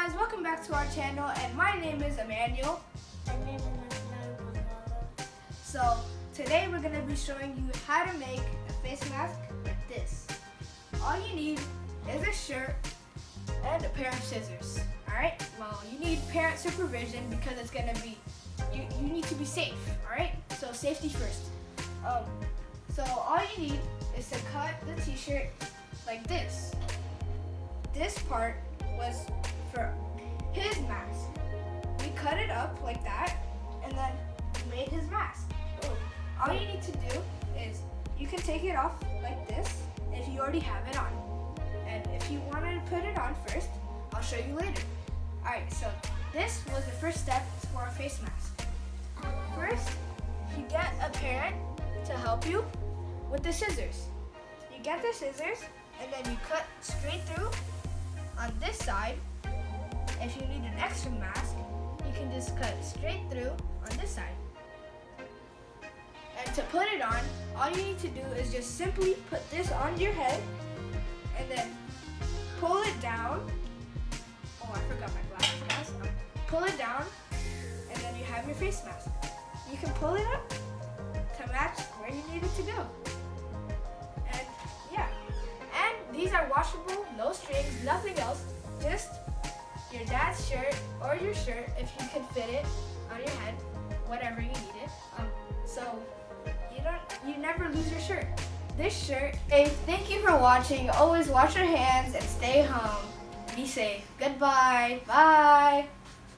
guys, welcome back to our channel, and my name is Emmanuel. So today we're going to be showing you how to make a face mask like this. All you need is a shirt and a pair of scissors. Alright, well, you need parent supervision because it's going to be, you need to be safe, alright? So safety first. So all you need is to cut the t-shirt like this. This part was for his mask. We cut it up like that and then made his mask. All you need to do is you can take it off like this if you already have it on. And if you want to put it on first, I'll show you later. Alright, so this was the first step for a face mask. First, you get a parent to help you with the scissors. You get the scissors and then you cut straight through on this side. If you need an extra mask, you can just cut straight through on this side. And to put it on, all you need to do is just simply put this on your head and then pull it down. Oh, I forgot my glasses, guys. Pull it down and then you have your face mask. You can pull it up to match where you need it to go. And yeah. And these are washable, no strings, nothing else. Just your dad's shirt or your shirt if you can fit it on your head, whatever you need it. So you never lose your shirt. This shirt. Hey, thank you for watching. Always wash your hands and stay home. Be safe. Goodbye. Bye.